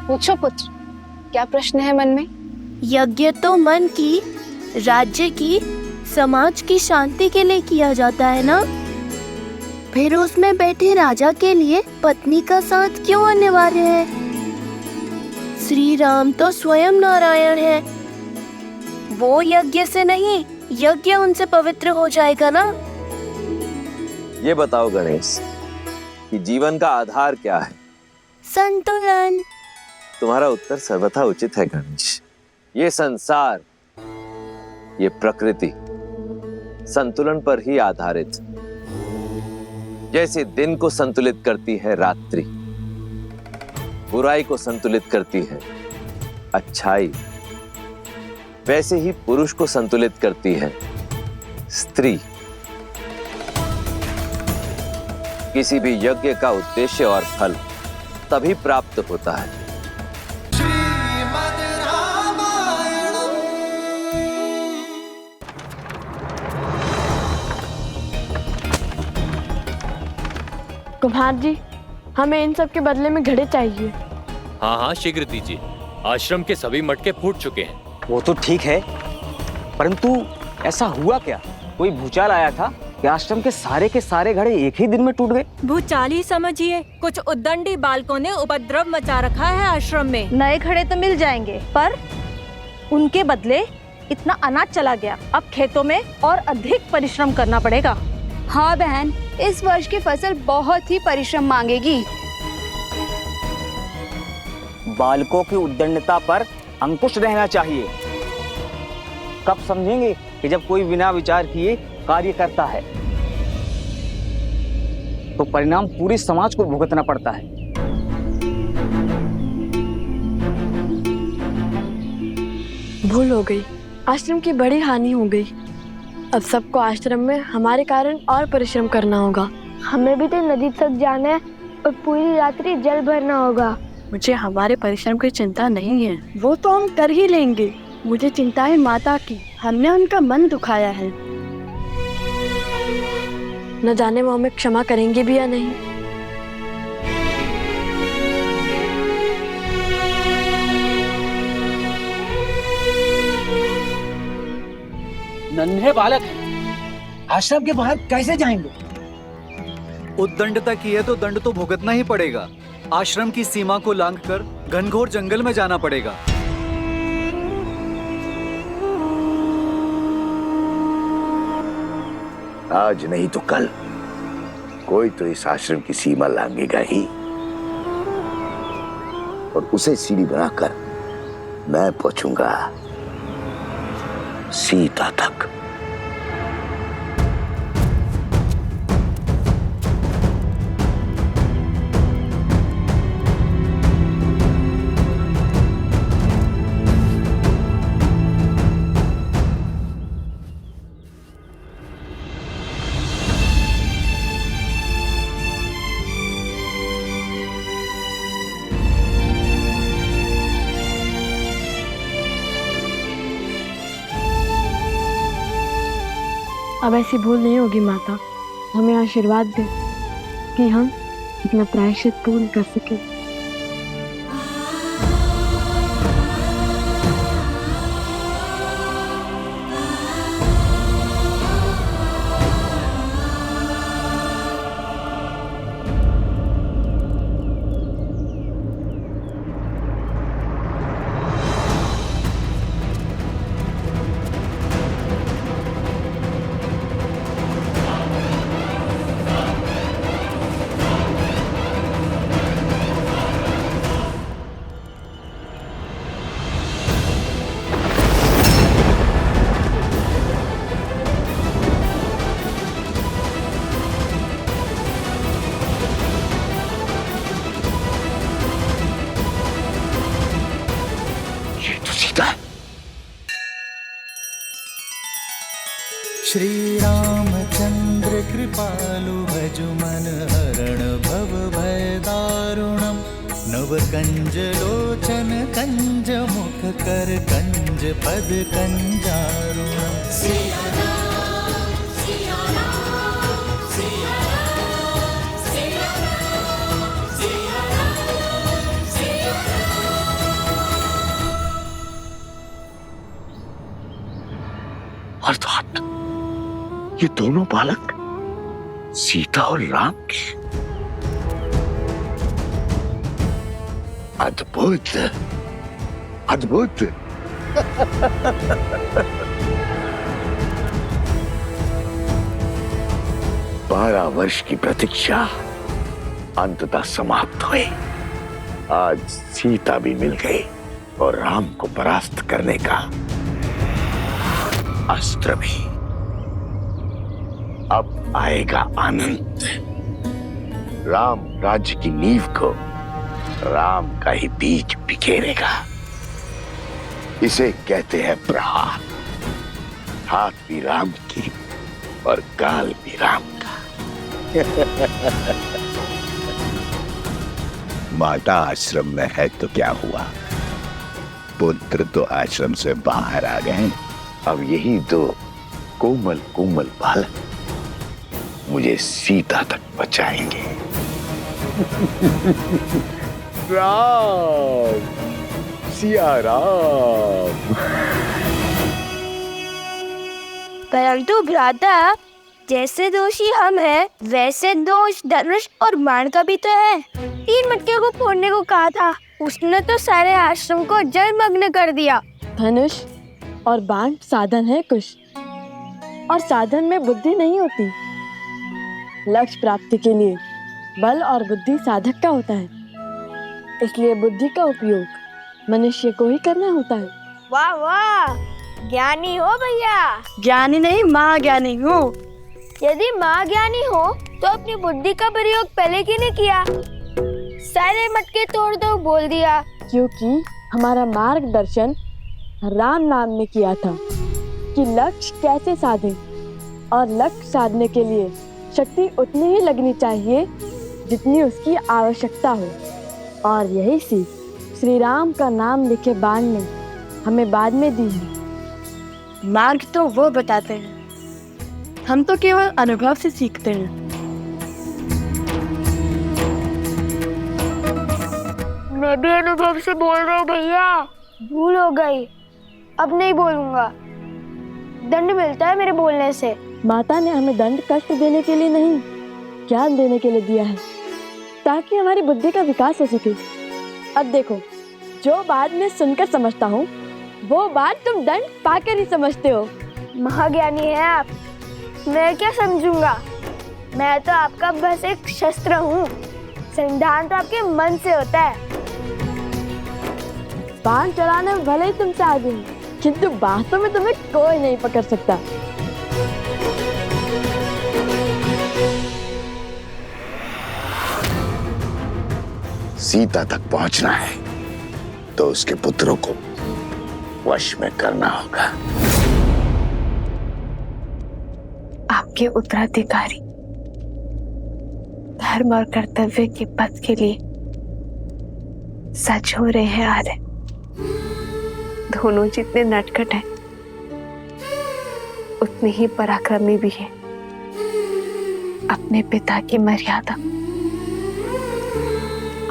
पूछो पुत्र, क्या प्रश्न है मन में? यज्ञ तो मन की, राज्य की, समाज की शांति के लिए किया जाता है ना? फिर उसमें बैठे राजा के लिए पत्नी का साथ क्यों अनिवार्य है? श्री राम तो स्वयं नारायण है, वो यज्ञ से नहीं, यज्ञ उनसे पवित्र हो जाएगा ना? ये बताओ गणेश कि जीवन का आधार क्या है? संतुलन। तुम्हारा उत्तर सर्वथा उचित है गणेश। ये संसार, ये प्रकृति संतुलन पर ही आधारित। जैसे दिन को संतुलित करती है रात्रि, बुराई को संतुलित करती है अच्छाई, वैसे ही पुरुष को संतुलित करती है स्त्री। किसी भी यज्ञ का उद्देश्य और फल तभी प्राप्त होता है। कुम्हार जी, हमें इन सब के बदले में घड़े चाहिए। हाँ हाँ, शीघ्र दीजिए। आश्रम के सभी मटके फूट चुके हैं। वो तो ठीक है, परंतु ऐसा हुआ क्या? कोई भूचाल आया था कि आश्रम के सारे घड़े एक ही दिन में टूट गए? भूचाल ही समझिए। कुछ उद्दंडी बालकों ने उपद्रव मचा रखा है आश्रम में। नए घड़े तो मिल जाएंगे, पर उनके बदले इतना अनाज चला गया। अब खेतों में और अधिक परिश्रम करना पड़ेगा। हाँ बहन, इस वर्ष की फसल बहुत ही परिश्रम मांगेगी। बालकों की उद्दंडता पर अंकुश रहना चाहिए। कब समझेंगे कि जब कोई बिना विचार किए कार्य करता है तो परिणाम पूरे समाज को भुगतना पड़ता है। भूल हो गई, आश्रम की बड़ी हानि हो गई। अब सबको आश्रम में हमारे कारण और परिश्रम करना होगा। हमें भी तो नदी तक जाना है और पूरी रात्रि जल भरना होगा। मुझे हमारे परिश्रम की चिंता नहीं है, वो तो हम कर ही लेंगे। मुझे चिंता है माता की, हमने उनका मन दुखाया है। न जाने वो हमें क्षमा करेंगे भी या नहीं। नन्हे बालक हैं, आश्रम के बाहर कैसे जाएंगे? उद्दंडता की है तो दंड तो भुगतना ही पड़ेगा। आश्रम की सीमा को लांघकर घनघोर जंगल में जाना पड़ेगा। आज नहीं तो कल कोई तो इस आश्रम की सीमा लांघेगा ही, और उसे सीढ़ी बनाकर मैं पहुंचूंगा सीता तक। अब ऐसी भूल नहीं होगी माता। हमें आशीर्वाद दे कि हम अपना प्रायश्चित पूर्ण कर सके। श्री रामचंद्र कृपालु भजु मन हरण भव भय दारुणम। नव कंज लोचन कंज मुख कर कंज पद कंजारुणम। अर्थात ये दोनों बालक सीता और राम के। अद्भुत, अद्भुत। 12 वर्ष की प्रतीक्षा अंततः समाप्त हुई। आज सीता भी मिल गई और राम को परास्त करने का अस्त्र भी। अब आएगा आनंद। राम राज्य की नींव को राम का ही बीज बिखेरेगा। इसे कहते हैं प्रहार। हाथ भी राम की और गाल भी राम का। माता आश्रम में है तो क्या हुआ, पुत्र तो आश्रम से बाहर आ गए। अब यही दो कोमल कोमल बालक मुझे सीता तक बचाएंगे। राम, सिया राम। परंतु भ्राता, जैसे दोषी हम हैं, वैसे दोष धनुष और बाण का भी तो है। 3 मटके को फोड़ने को कहा था, उसने तो सारे आश्रम को जलमग्न कर दिया। धनुष और बाण साधन है कुश, और साधन में बुद्धि नहीं होती। लक्ष्य प्राप्ति के लिए बल और बुद्धि साधक का होता है, इसलिए बुद्धि का उपयोग मनुष्य को ही करना होता है। वाह वाह, ज्ञानी हो भैया। ज्ञानी नहीं, माँ ज्ञानी हूँ। यदि माँ ज्ञानी हो तो अपनी बुद्धि का प्रयोग पहले क्यों नहीं किया? सारे मटके तोड़ दो बोल दिया। क्योंकि हमारा मार्गदर्शन राम नाम ने किया था कि लक्ष्य कैसे साधें, और लक्ष्य साधने के लिए शक्ति उतनी ही लगनी चाहिए जितनी उसकी आवश्यकता हो। और यही सीख श्री राम का नाम लिखे बाण ने हमें बाद में दी है। मार्ग तो वो बताते हैं, हम तो केवल अनुभव से सीखते हैं। मैं भी अनुभव से बोल रहा हूँ भैया। भूल हो गई, अब नहीं बोलूंगा। दंड मिलता है मेरे बोलने से। माता ने हमें दंड कष्ट देने के लिए नहीं, ज्ञान देने के लिए दिया है, ताकि हमारी बुद्धि का विकास हो सके। अब देखो, जो बात मैं सुनकर समझता हूँ वो बात तुम दंड पाकर ही समझते हो। महाज्ञानी है आप, मैं क्या समझूंगा? मैं तो आपका बस एक शस्त्र हूँ। संधान तो आपके मन से होता है। बाण चलाने में भले ही तुमसे आगे हूँ, किंतु वास्तव में तुम्हें कोई नहीं पकड़ सकता। सीता तक पहुंचना है तो उसके पुत्रों को वश में करना होगा। आपके उत्तराधिकारी धर्म और कर्तव्य के पथ के लिए सच हो रहे हैं आर्य। दोनों जितने नटखट हैं उतने ही पराक्रमी भी हैं। अपने पिता की मर्यादा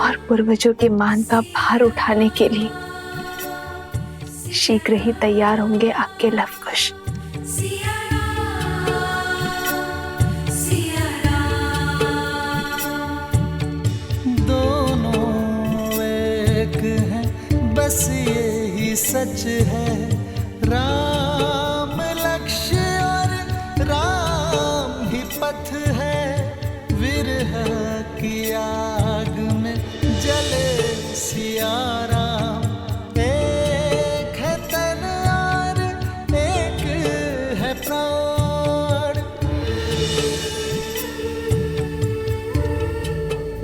और पूर्वजों के मान का भार उठाने के लिए शीघ्र ही तैयार होंगे आपके लवकुश। दोनों एक हैं, बस यही सच है। राम लक्ष्य और राम ही पथ है। विरह की आग में जले सिया राम। एक है तन और एक है प्राण।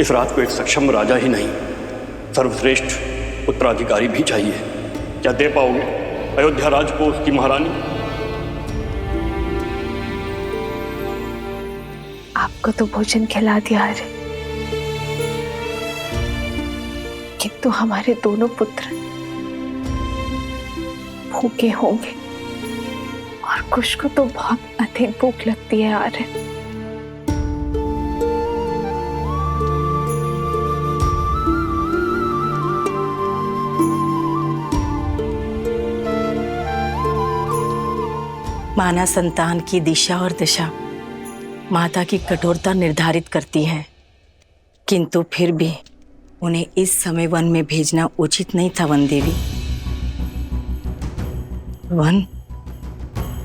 इस रात को एक सक्षम राजा ही नहीं, सर्वश्रेष्ठ उत्तराधिकारी भी चाहिए। क्या दे पाओगे अयोध्या राज को उसकी महारानी? आपको तो भोजन खिला दिया है, किंतु हमारे दोनों पुत्र भूखे होंगे, और कुश को तो बहुत अधिक भूख लगती है आर्य। माना संतान की दिशा और दशा माता की कठोरता निर्धारित करती है, किंतु फिर भी उन्हें इस समय वन में भेजना उचित नहीं था। वन देवी,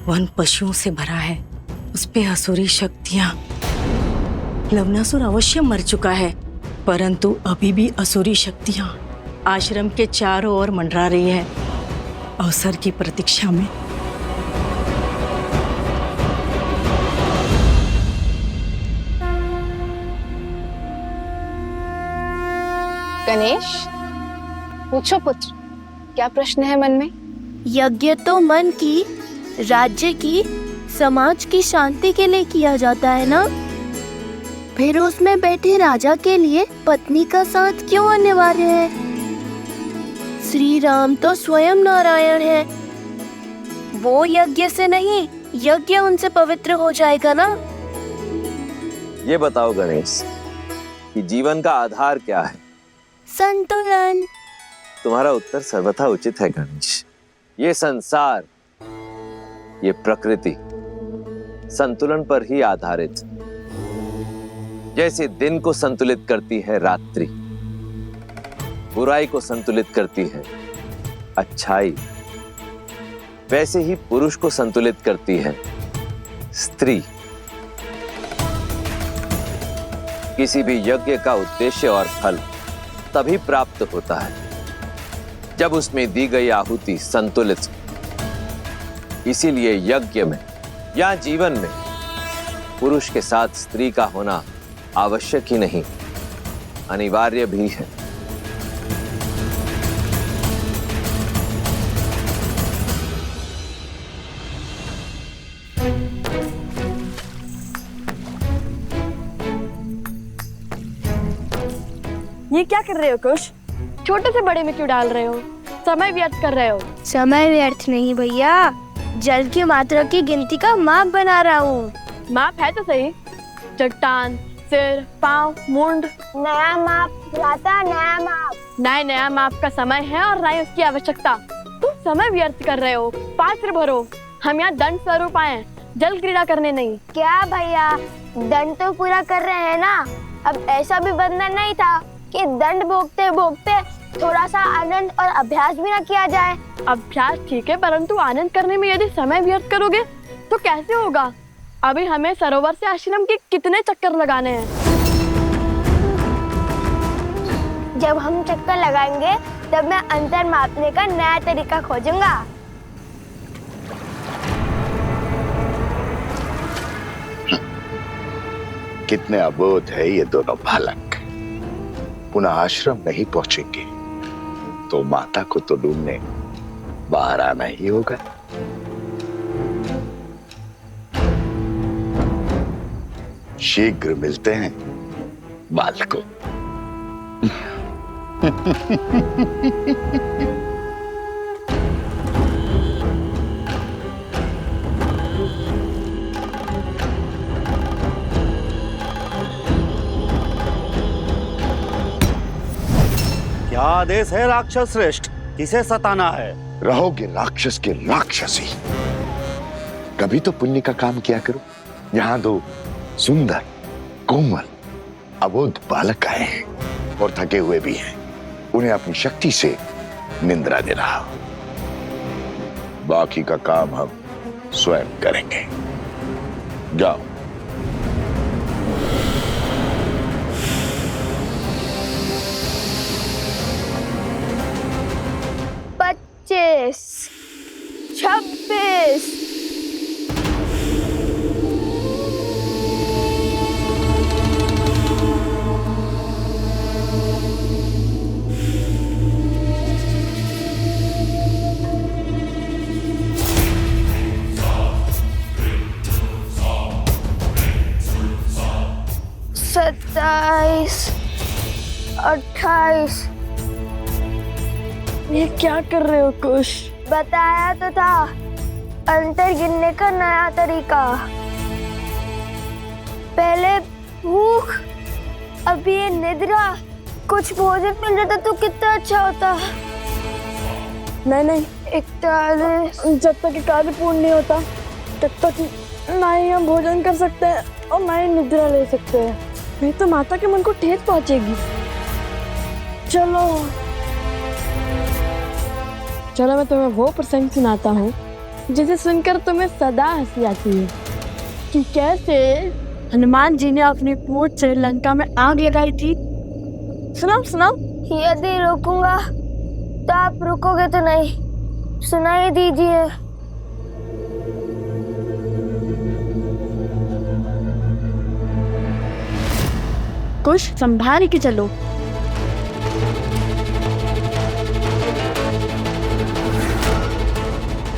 वन पशुओं से भरा है, उस पे असुरी शक्तियां। लवणासुर अवश्य मर चुका है, परंतु अभी भी असुरी शक्तियां आश्रम के चारों ओर मंडरा रही है, अवसर की प्रतीक्षा में। गणेश, पूछो पुत्र, क्या प्रश्न है मन में? यज्ञ तो मन की, राज्य की, समाज की शांति के लिए किया जाता है ना? फिर उसमें बैठे राजा के लिए पत्नी का साथ क्यों अनिवार्य है? श्री राम तो स्वयं नारायण है, वो यज्ञ से नहीं, यज्ञ उनसे पवित्र हो जाएगा ना? ये बताओ गणेश कि जीवन का आधार क्या है? संतुलन। तुम्हारा उत्तर सर्वथा उचित है गणेश। ये संसार, ये प्रकृति संतुलन पर ही आधारित। जैसे दिन को संतुलित करती है रात्रि, बुराई को संतुलित करती है अच्छाई, वैसे ही पुरुष को संतुलित करती है स्त्री। किसी भी यज्ञ का उद्देश्य और फल तभी प्राप्त होता है जब उसमें दी गई आहुति संतुलित। इसीलिए यज्ञ में या जीवन में पुरुष के साथ स्त्री का होना आवश्यक ही नहीं, अनिवार्य भी है। ये क्या कर रहे हो कुश? छोटे से बड़े में क्यों डाल रहे हो? समय व्यर्थ कर रहे हो। समय व्यर्थ नहीं भैया, जल की मात्रा की गिनती का माप बना रहा हूँ। माप है तो सही, चट्टान, सिर, पाँव, मुंड। नया माप लाता, नया माप। नया माप का समय है और ना ही उसकी आवश्यकता। तुम समय व्यर्थ कर रहे हो। पात्र भरो, हम यहाँ दंड स्वरूप आए, जल क्रीड़ा करने नहीं। क्या भैया, दंड तो पूरा कर रहे हैं ना? अब ऐसा भी बंधन नहीं था कि दंड भोगते भोगते थोड़ा सा आनंद और अभ्यास भी ना किया जाए। अभ्यास ठीक है, परंतु आनंद करने में यदि समय व्यर्थ करोगे तो कैसे होगा? अभी हमें सरोवर से आश्रम के कितने चक्कर लगाने हैं। जब हम चक्कर लगाएंगे तब मैं अंतर मापने का नया तरीका खोजूंगा। कितने अबोध है ये दोनों बालक। पुनः आश्रम नहीं पहुंचेंगे तो माता को तो ढूंढने बाहर आना ही होगा। शीघ्र मिलते हैं बालकों। क्या आदेश है राक्षस श्रेष्ठ? किसे सताना है? रहोगे राक्षस के राक्षसी। कभी तो पुण्य का काम किया करो। यहाँ दो सुंदर, कोमल, अबोध बालक आए हैं और थके हुए भी हैं। उन्हें अपनी शक्ति से निंद्रा दे रहा हूं। बाकी का काम हम स्वयं करेंगे। जाओ। पच्चीस, 26, सत्ताईस, 28। ये क्या कर रहे हो कुश? बताया तो था, अंतर गिनने का नया तरीका। पहले भूख, अभी ये निद्रा। कुछ भोजन मिल जाता तो कितना अच्छा होता। नहीं, 41। जब तक कार्य पूर्ण नहीं होता तब तक ना ही हम भोजन कर सकते हैं और ना ही निद्रा ले सकते हैं। नहीं तो माता के मन को ठेस पहुंचेगी। चलो चलो, मैं तुम्हें वो प्रसंग सुनाता हूँ जिसे सुनकर तुम्हें सदा हंसी आती है कि कैसे हनुमान जी ने अपनी पूंछ से लंका में आग लगाई थी। सुनाओ सुनाओ। यदि रोकूंगा तो आप रुकोगे तो नहीं, सुनाई दीजिए। कुछ संभाल के चलो।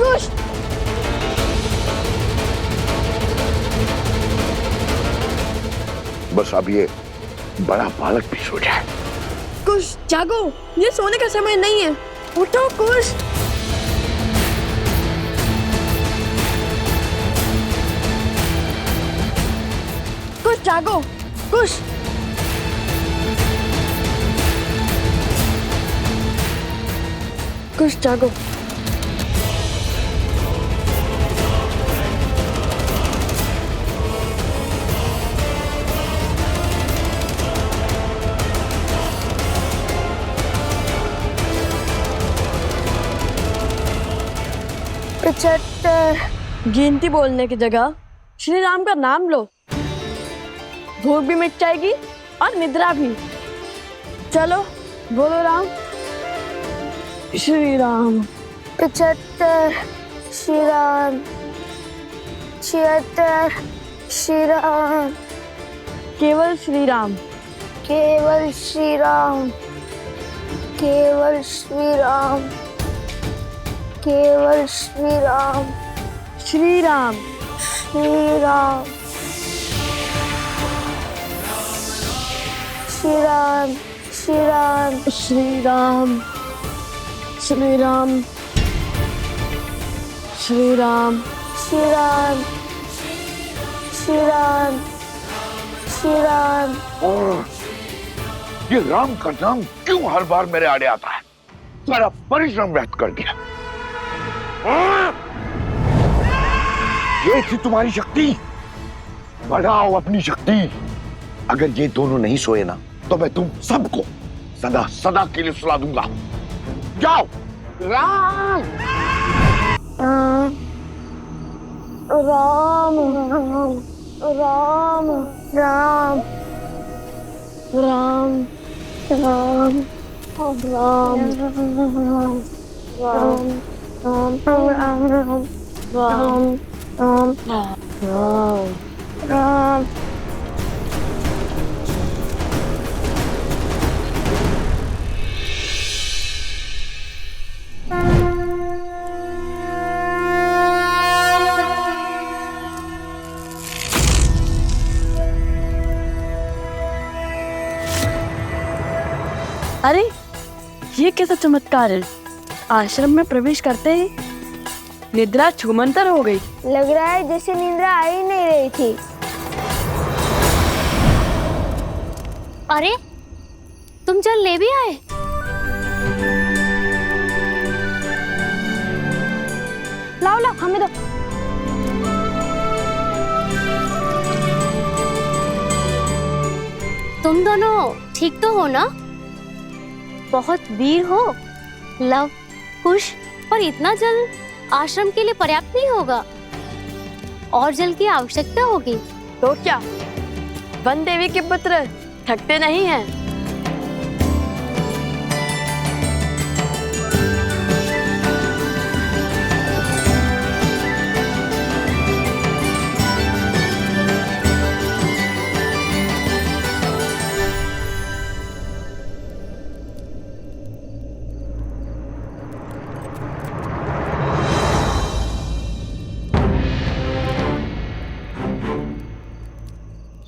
कुछ बस अब ये बड़ा बालक भी सो जाए। कुछ जागो, ये सोने का समय नहीं है। उठो कुछ। कुछ जागो, कुछ। कुछ जागो। गिनती बोलने की जगह श्री राम का नाम लो, भूख भी मिट जाएगी और निद्रा भी। चलो बोलो राम। श्री राम। 75 श्री राम। 76 श्री राम। केवल श्री राम। केवल श्री राम। केवल श्री राम। केवल श्री राम। श्री राम। श्री राम। श्री राम। श्री राम। श्री राम। श्री राम। श्री राम। श्री राम। श्री राम। श्री राम। ये राम का नाम क्यों हर बार मेरे आड़े आता है? सारा परिश्रम व्यर्थ कर दिया। ये थी तुम्हारी शक्ति, बढ़ाओ अपनी शक्ति। अगर ये दोनों नहीं सोए ना तो मैं तुम सबको सदा सदा के लिए सुला दूंगा। जाओ। राम राम राम राम राम राम राम राम। अरे ये कैसा चमत्कार है? आश्रम में प्रवेश करते ही निद्रा छूमंतर हो गई। लग रहा है जैसे निद्रा आ ही नहीं रही थी। अरे तुम जल ले भी आए? लाओ लाओ, हमें दो। तुम दोनों ठीक तो हो ना? बहुत वीर हो। लव, कुश, और इतना जल आश्रम के लिए पर्याप्त नहीं होगा, और जल की आवश्यकता होगी। तो क्या वन देवी के पुत्र थकते नहीं हैं?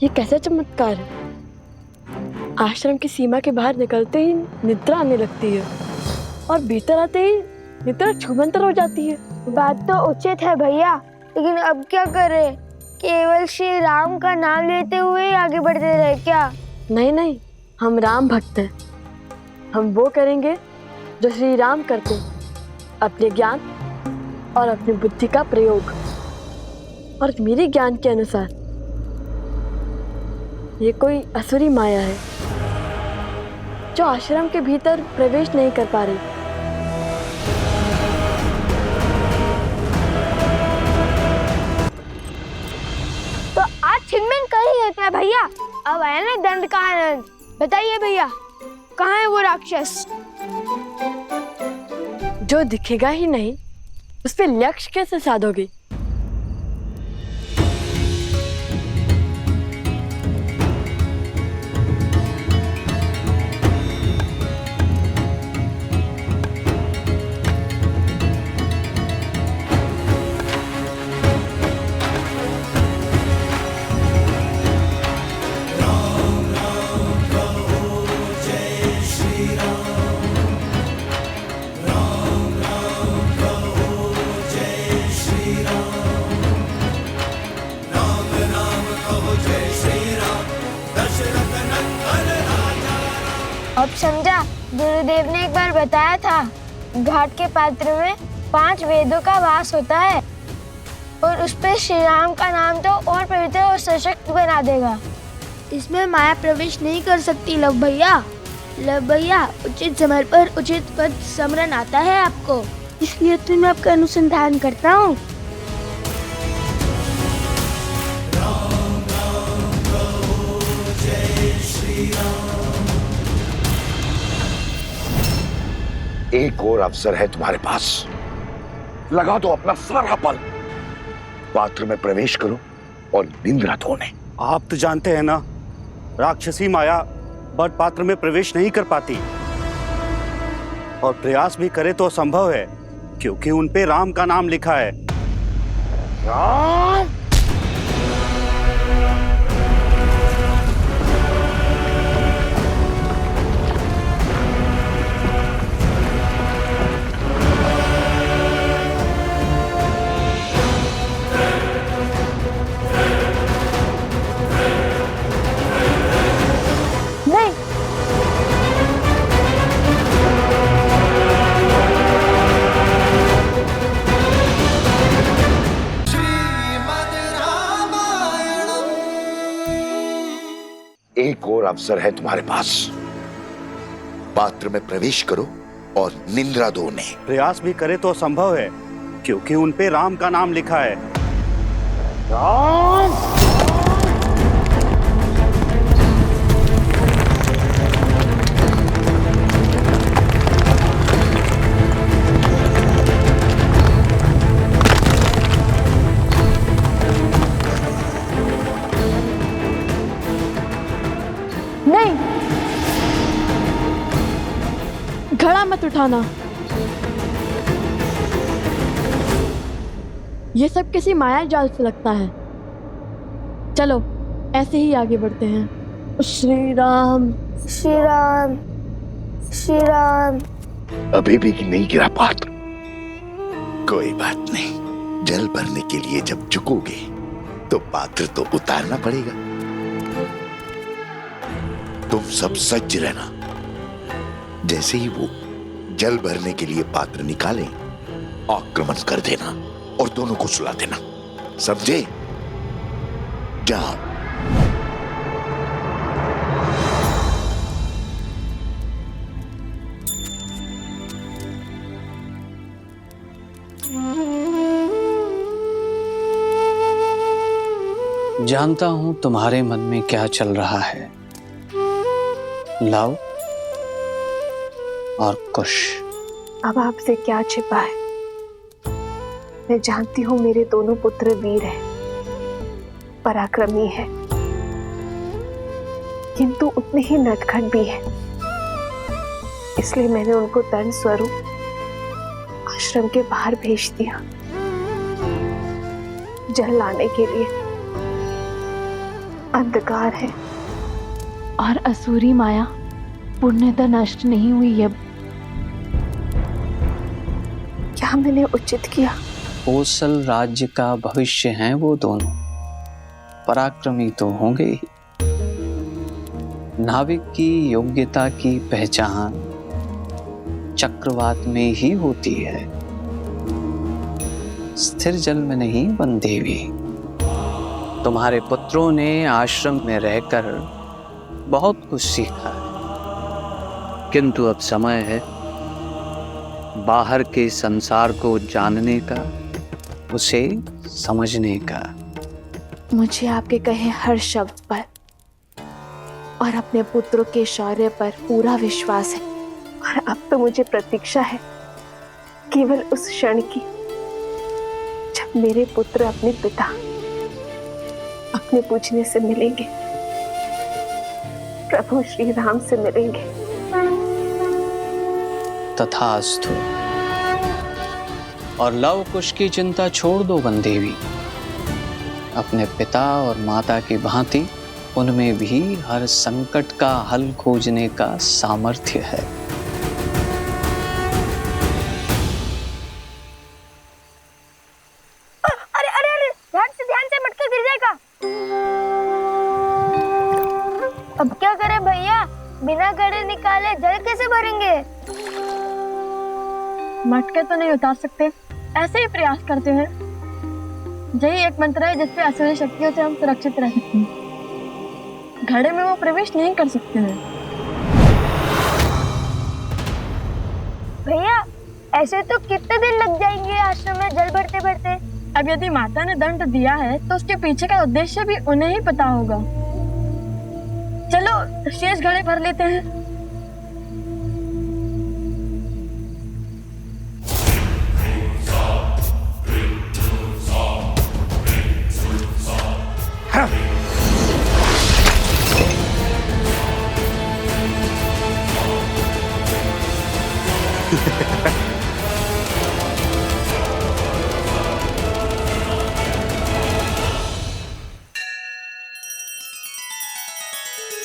ये कैसा चमत्कार है? आश्रम की सीमा के बाहर निकलते ही निद्रा आने लगती है और भीतर आते ही निद्रा छूमंतर हो जाती है। बात तो उचित है भैया, लेकिन अब क्या करें? केवल श्री राम का नाम लेते हुए आगे बढ़ते रहे क्या? नहीं नहीं, हम राम भक्त हैं। हम वो करेंगे जो श्री राम करते, अपने ज्ञान और अपनी बुद्धि का प्रयोग। और मेरे ज्ञान के अनुसार ये कोई असुरी माया है जो आश्रम के भीतर प्रवेश नहीं कर पा रही। तो आज छिनमिन कर ही लेते हैं भैया। अब आया ना दंड का आनंद। बताइए भैया, कहाँ है वो राक्षस? जो दिखेगा ही नहीं उस पे लक्ष्य कैसे साधोगे? अब समझा, गुरुदेव ने एक बार बताया था घाट के पात्र में 5 वेदों का वास होता है और उस पे श्री राम का नाम तो और पवित्र और सशक्त बना देगा। इसमें माया प्रवेश नहीं कर सकती लव भैया। लव भैया, उचित समय पर उचित पद स्मरण आता है आपको, इसलिए तो मैं आपका अनुसंधान करता हूँ। एक और अवसर है तुम्हारे पास, लगा दो अपना सारा बल, पात्र में प्रवेश करो और निंद्रा धोने। आप तो जानते हैं ना, राक्षसी माया बट पात्र में प्रवेश नहीं कर पाती और प्रयास भी करे तो असंभव है क्योंकि उन पे राम का नाम लिखा है। राम? एक और अवसर है तुम्हारे पास, पात्र में प्रवेश करो और निंद्रा धोने। प्रयास भी करे तो असंभव है क्योंकि उन पे राम का नाम लिखा है। राम? नहीं, घड़ा मत उठाना। ये सब किसी माया जाल से लगता है। चलो ऐसे ही आगे बढ़ते हैं। श्री राम, श्री राम, श्री राम। अभी भी नहीं गिरा पात्र। कोई बात नहीं, जल भरने के लिए जब झुकोगे तो पात्र तो उतारना पड़ेगा। तुम सब सज्ज रहना, जैसे ही वो जल भरने के लिए पात्र निकालें, आक्रमण कर देना और दोनों को सुला देना, समझे? जाओ। जानता हूं तुम्हारे मन में क्या चल रहा है, लव और कुश। अब आपसे क्या छिपा है? मैं जानती हूँ मेरे दोनों पुत्र वीर हैं, पराक्रमी हैं, किंतु उतने ही नटखट भी हैं। इसलिए मैंने उनको दंड स्वरूप आश्रम के बाहर भेज दिया, जल लाने के लिए। अंधकार है और असुरी माया पूर्णतः नष्ट नहीं हुई है। क्या मैंने उचित किया? कोसल राज्य का भविष्य हैं वो दोनों, पराक्रमी तो होंगे ही। नाविक की योग्यता की पहचान चक्रवात में ही होती है, स्थिर जल में नहीं बन देवी। तुम्हारे पुत्रों ने आश्रम में रहकर बहुत कुछ सीखा है, किंतु अब समय है बाहर के संसार को जानने का, उसे समझने का। मुझे आपके कहे हर शब्द पर और अपने पुत्रों के शौर्य पर पूरा विश्वास है, और अब तो मुझे प्रतीक्षा है केवल उस क्षण की जब मेरे पुत्र अपने पिता, अपने पूजने से मिलेंगे, प्रभु श्री राम से मिलेंगे। तथास्तु। और लव कुश की चिंता छोड़ दो वनदेवी। अपने पिता और माता की भांति उनमें भी हर संकट का हल खोजने का सामर्थ्य है। अरे अरे अरे, ध्यान से मटका गिर जाएगा। अब क्या करें भैया, बिना घड़े निकाले जल कैसे भरेंगे? मटके तो नहीं उतार सकते, ऐसे ही प्रयास करते हैं। यही एक मंत्र है जिससे असुरी शक्तियों से हम सुरक्षित रह सकते हैं। घड़े में वो प्रवेश नहीं कर सकते हैं। भैया ऐसे तो कितने दिन लग जाएंगे आश्रम में जल भरते भरते? अब यदि माता ने दंड दिया है तो उसके पीछे का उद्देश्य भी उन्हें ही पता होगा। चलो शेष घड़े भर लेते हैं।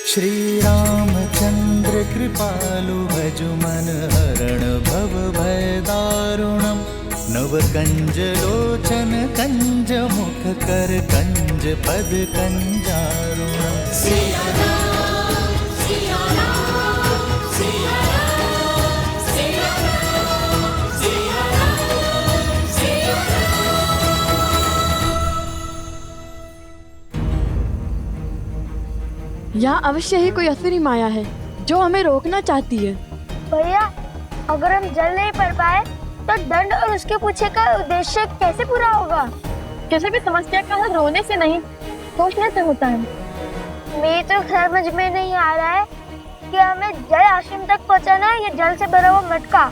श्री रामचंद्र कृपालु भजु मन हरण भव भय दारुणम। नव कंज लोचन कंज मुख कर कंज पद कंजारुणम। यहाँ अवश्य ही कोई असुरी माया है जो हमें रोकना चाहती है। भैया अगर हम जल नहीं भर पाए तो दंड और उसके पीछे का उद्देश्य कैसे पूरा होगा? किसी भी समस्या का हल रोने से नहीं, सोचने से होता है। मेरे तो समझ में नहीं आ रहा है कि हमें जल आश्रम तक पहुँचाना है या जल से भरा हुआ मटका।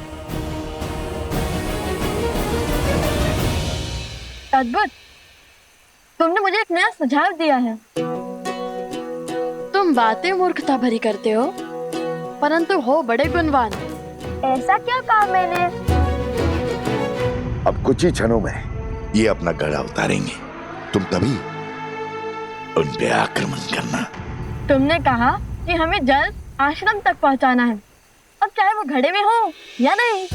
अद्भुत, तुमने मुझे एक नया सुझाव दिया है। तुम बातें मूर्खता भरी करते हो, परंतु हो बड़े गुणवान। ऐसा क्या कहा मैंने? अब कुछ ही क्षणों में ये अपना गड़ा उतारेंगे, तुम तभी उन पे आक्रमण करना। तुमने कहा कि हमें जल आश्रम तक पहुंचाना है, अब चाहे वो घड़े में हो या नहीं।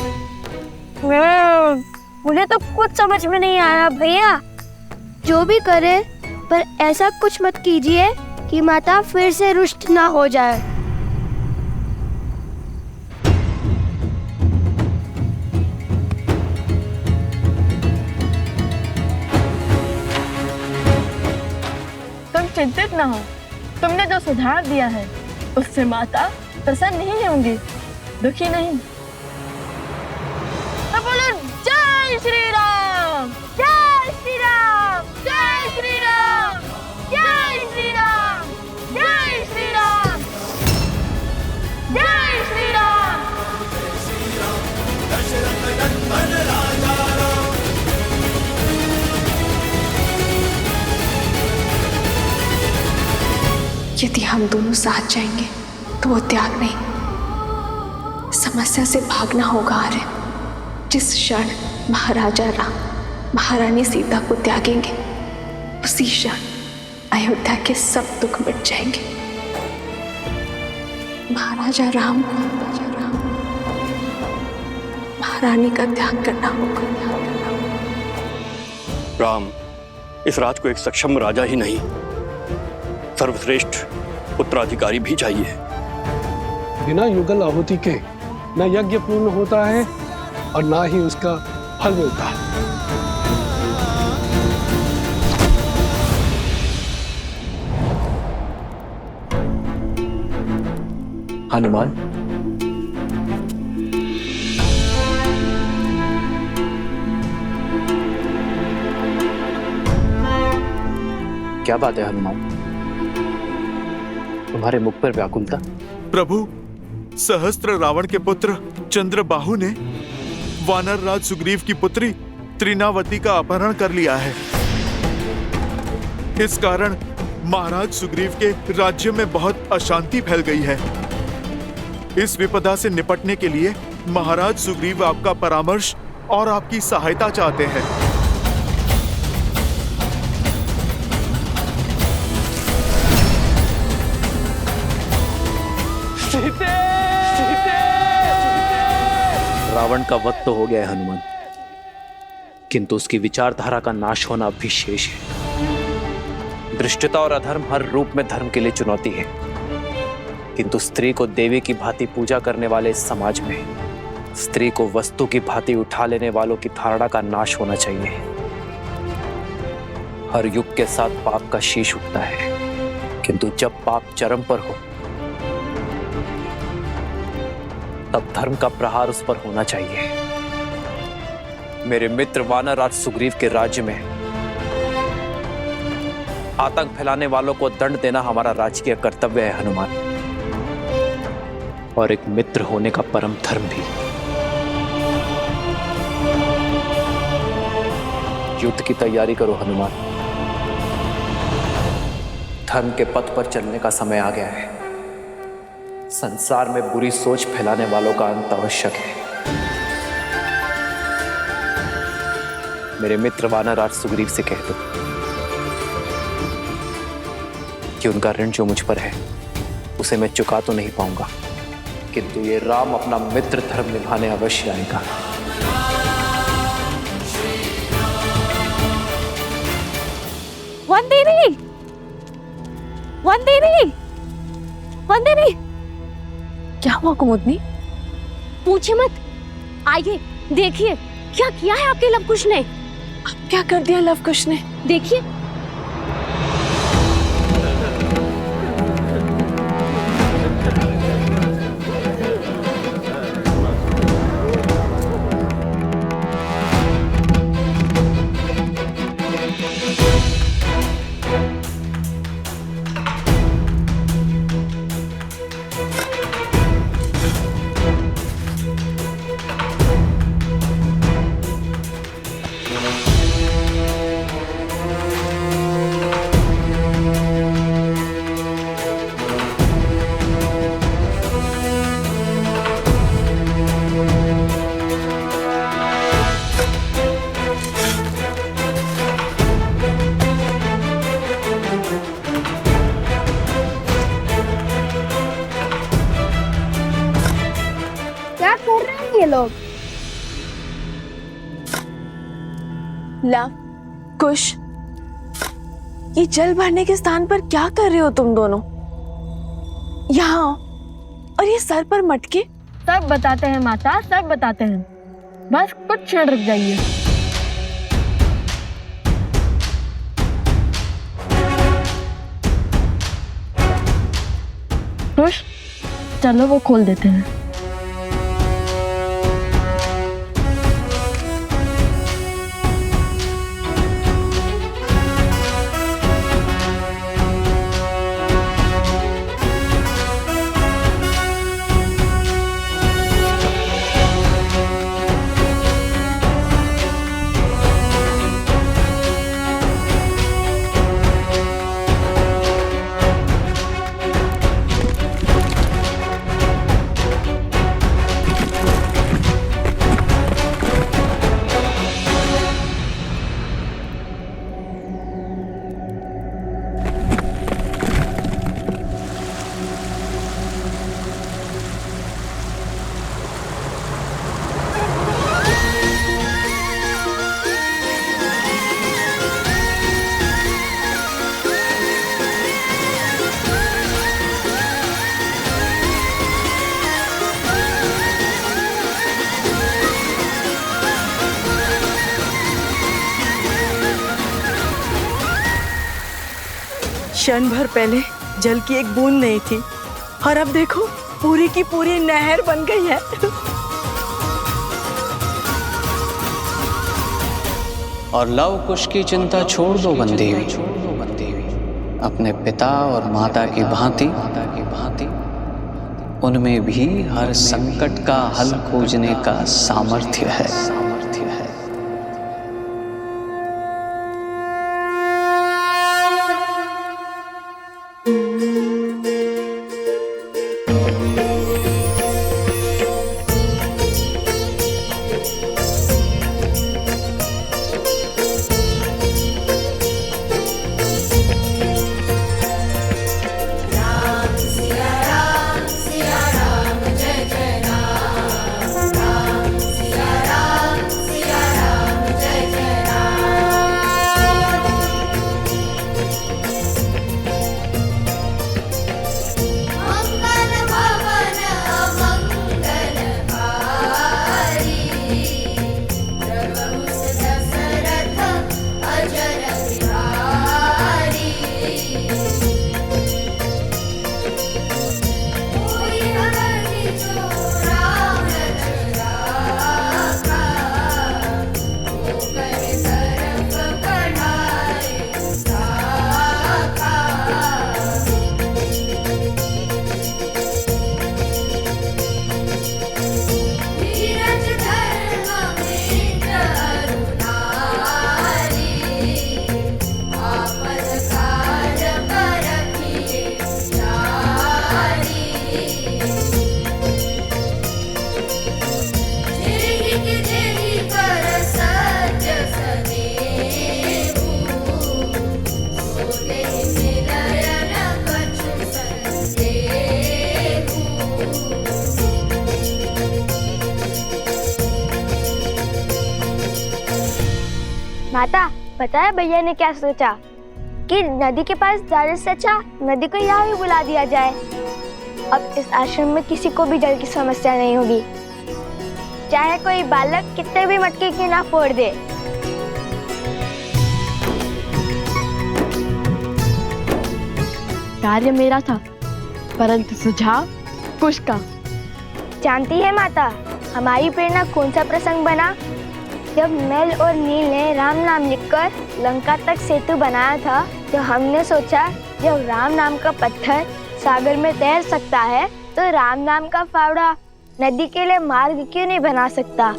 मुझे तो कुछ समझ में नहीं आ रहा भैया। जो भी करे, पर ऐसा कुछ मत कीजिए कि माता फिर से रुष्ट ना हो जाए। तुम चिंतित ना हो, तुमने जो सुझाव दिया है उससे माता प्रसन्न नहीं होंगी, दुखी नहीं। तो बोलो जय श्री राम, जय श्री राम, जय श्री राम, जय श्री राम, जय श्री राम, जय श्री राम। यदि हम दोनों साथ जाएंगे तो वो त्याग नहीं, समस्या से भागना होगा। आर्य, जिस क्षण महाराजा राम महारानी सीता को त्यागेंगे, उसी क्षण अयोध्या के सब दुख मिट जाएंगे। महाराजा राम महारानी का त्याग करना होगा। राम इस राज को एक सक्षम राजा ही नहीं, सर्वश्रेष्ठ उत्तराधिकारी भी चाहिए। बिना युगल आहुति के न यज्ञ पूर्ण होता है और ना ही उसका फल मिलता है। हनुमान, क्या बात है हनुमान? तुम्हारे मुख पर व्याकुलता? प्रभु, सहस्त्र रावण के पुत्र चंद्रबाहु ने वानर राज सुग्रीव की पुत्री त्रिनावती का अपहरण कर लिया है। इस कारण महाराज सुग्रीव के राज्य में बहुत अशांति फैल गई है। इस विपदा से निपटने के लिए महाराज सुग्रीव आपका परामर्श और आपकी सहायता चाहते हैं। रावण का वध तो हो गया है हनुमान, किंतु उसकी विचारधारा का नाश होना अब भी शेष है। दृष्टता और अधर्म हर रूप में धर्म के लिए चुनौती है, किंतु स्त्री को देवी की भांति पूजा करने वाले इस समाज में स्त्री को वस्तु की भांति उठा लेने वालों की धारणा का नाश होना चाहिए। हर युग के साथ पाप का शीश उठता है, किंतु जब पाप चरम पर हो तब धर्म का प्रहार उस पर होना चाहिए। मेरे मित्र वानर राज सुग्रीव के राज्य में आतंक फैलाने वालों को दंड देना हमारा राजकीय कर्तव्य है हनुमान, और एक मित्र होने का परम धर्म भी। युद्ध की तैयारी करो हनुमान, धर्म के पथ पर चलने का समय आ गया है। संसार में बुरी सोच फैलाने वालों का अंत आवश्यक है। मेरे मित्र वानर राज सुग्रीव से कह दो कि उनका ऋण जो मुझ पर है उसे मैं चुका तो नहीं पाऊंगा, किंतु ये राम अपना मित्र धर्म निभाने अवश्य आएगा। वंदिनी, वंदिनी, वंदिनी, क्या हुआ कुमुदनी? पूछे मत, आइए देखिए क्या किया है आपके लवकुश ने। क्या कर दिया लवकुश ने? देखिए। लोग। लव, कुश, ये जल भरने के स्थान पर क्या कर रहे हो तुम दोनों? यहाँ और ये सर पर मटके। सब बताते हैं माता, सब बताते हैं, बस कुछ क्षण रुक जाइए। कुश, चलो वो खोल देते हैं। क्षण भर पहले जल की एक बूंद नहीं थी और अब देखो पूरी की पूरी नहर बन गई है। और लव कुश की चिंता छोड़ दो बंदी हुई, अपने पिता और माता की भांति उनमें भी हर संकट का हल खोजने का सामर्थ्य है। माता, पता है भैया ने क्या सोचा कि नदी के पास जाने से अच्छा नदी को यहाँ भी बुला दिया जाए। अब इस आश्रम में किसी को भी जल की समस्या नहीं होगी, चाहे कोई बालक कितने भी मटके की ना फोड़ दे। कार्य मेरा था, परंतु सुझाव कुश का। जानती है माता, हमारी प्रेरणा कौन सा प्रसंग बना? जब नल और नील ने राम नाम लिखकर लंका तक सेतु बनाया था, तो हमने सोचा जब राम नाम का पत्थर सागर में तैर सकता है, तो राम नाम का फावड़ा नदी के लिए मार्ग क्यों नहीं बना सकता।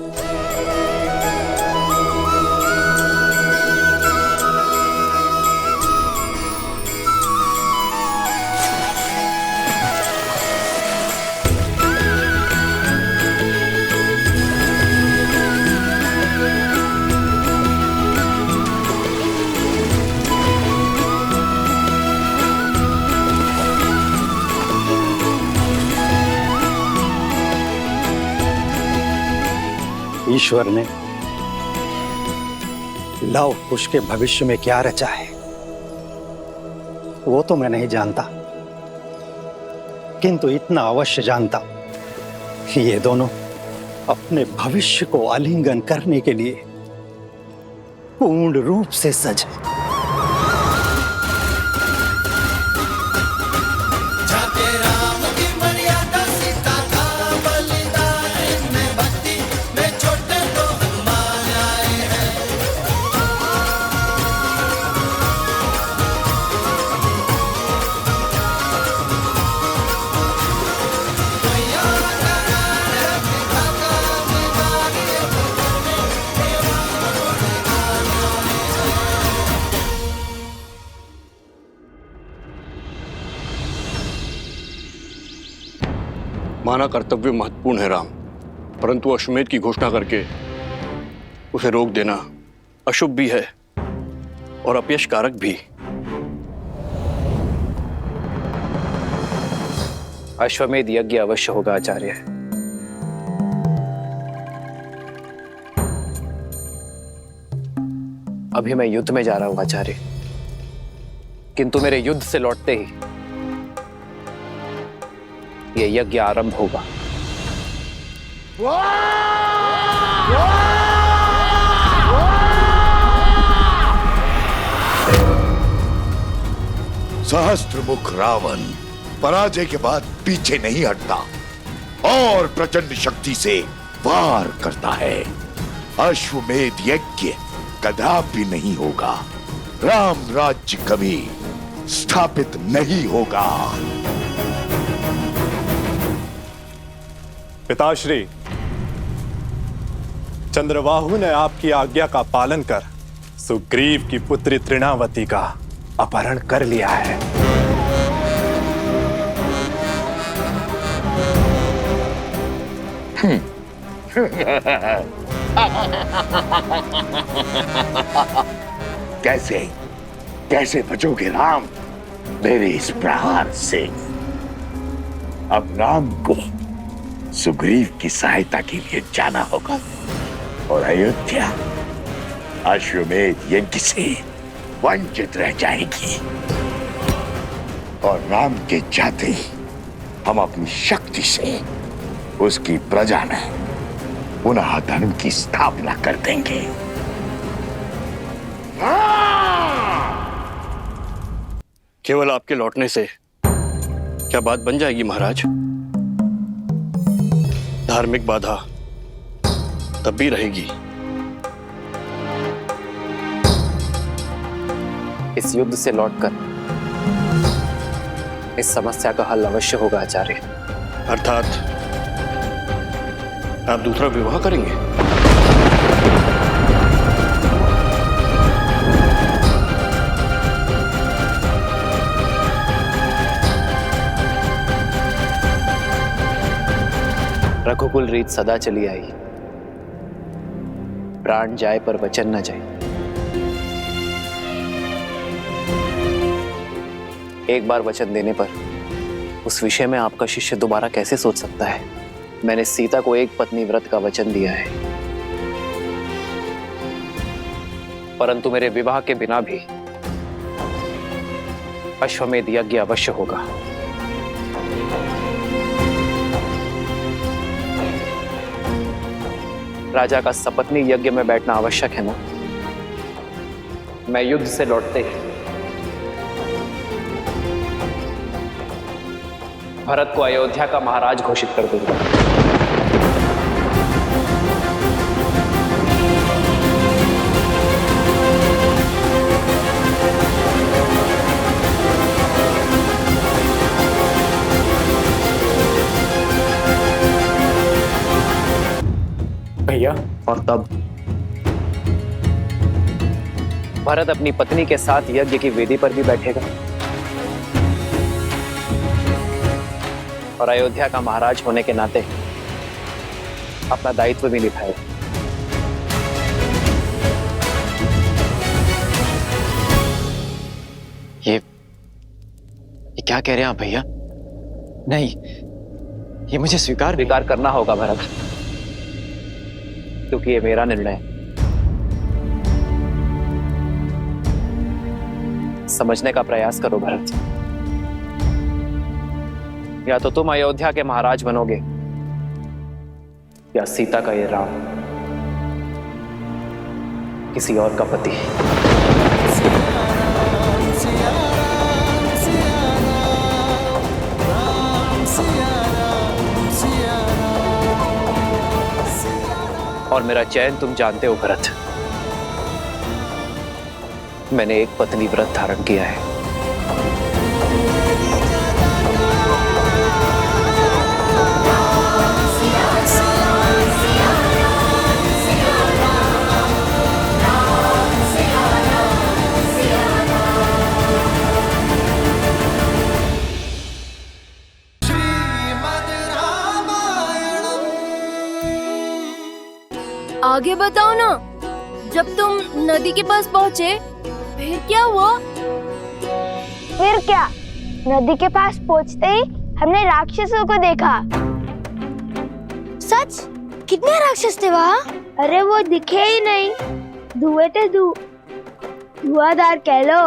ईश्वर ने लव कुश के भविष्य में क्या रचा है वो तो मैं नहीं जानता, किंतु इतना अवश्य जानता कि ये दोनों अपने भविष्य को आलिंगन करने के लिए पूर्ण रूप से सजे। माना कर्तव्य महत्वपूर्ण है राम, परंतु अश्वमेध की घोषणा करके उसे रोक देना अशुभ भी है और अपयश कारक भी। अश्वमेध यज्ञ अवश्य होगा आचार्य। अभी मैं युद्ध में जा रहा हूं आचार्य, किंतु मेरे युद्ध से लौटते ही यह यज्ञ आरंभ होगा। सहस्त्रमुख रावण पराजय के बाद पीछे नहीं हटता और प्रचंड शक्ति से वार करता है। अश्वमेध यज्ञ कदापि नहीं होगा। राम राज्य कभी स्थापित नहीं होगा। पिताश्री, चंद्रबाहु ने आपकी आज्ञा का पालन कर सुग्रीव की पुत्री तृणावती का अपहरण कर लिया है। कैसे कैसे बचोगे राम मेरे इस प्रहार से? अब राम को सुग्रीव की सहायता के लिए जाना होगा और अयोध्या अश्वमेध यज्ञ से वंचित रह जाएगी। और राम के जाते ही हम अपनी शक्ति से उसकी प्रजा में पुनः धर्म की स्थापना कर देंगे। केवल आपके लौटने से क्या बात बन जाएगी महाराज? धार्मिक बाधा तब भी रहेगी। इस युद्ध से लौटकर इस समस्या का हल अवश्य होगा आचार्य। अर्थात आप दूसरा विवाह करेंगे? रघुकुल रीत सदा चली आई, प्राण जाए पर वचन न जाए। एक बार वचन देने पर उस विषय में आपका शिष्य दोबारा कैसे सोच सकता है? मैंने सीता को एक पत्नी व्रत का वचन दिया है, परंतु मेरे विवाह के बिना भी अश्वमेध यज्ञ अवश्य होगा। राजा का सपत्नी यज्ञ में बैठना आवश्यक है ना? मैं युद्ध से लौटते ही भरत को अयोध्या का महाराज घोषित कर दूंगा। भैया, और तब भरत अपनी पत्नी के साथ यज्ञ की वेदी पर भी बैठेगा और अयोध्या का महाराज होने के नाते अपना दायित्व भी निभाएगा। ये क्या कह रहे हैं आप भैया? नहीं, ये मुझे स्वीकार करना होगा भरत, क्योंकि ये मेरा निर्णय है। समझने का प्रयास करो भरत। या तो तुम अयोध्या के महाराज बनोगे या सीता का ये राम किसी और का पति। और मेरा चयन तुम जानते हो भरत। मैंने एक पत्नी व्रत धारण किया है। आगे बताओ ना। जब तुम नदी के पास पहुँचे फिर क्या हुआ? फिर क्या, नदी के पास पहुँचते ही हमने राक्षसों को देखा। सच? कितने राक्षस थे वहाँ? अरे वो दिखे ही नहीं, धुएं थे। धुआंधार कह लो।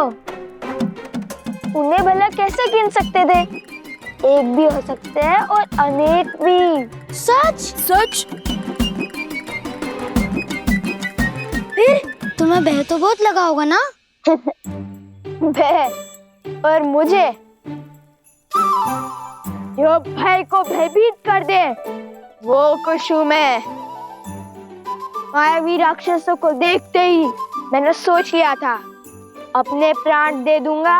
उन्हें भला कैसे गिन सकते थे? एक भी हो सकते हैं और अनेक भी। सच? फिर तुम्हें भय तो बहुत लगा होगा ना? भय? और मुझे जो भय को भयभीत कर दे वो खुश हूं मैं। मायावी राक्षसों को देखते ही मैंने सोच लिया था अपने प्राण दे दूंगा,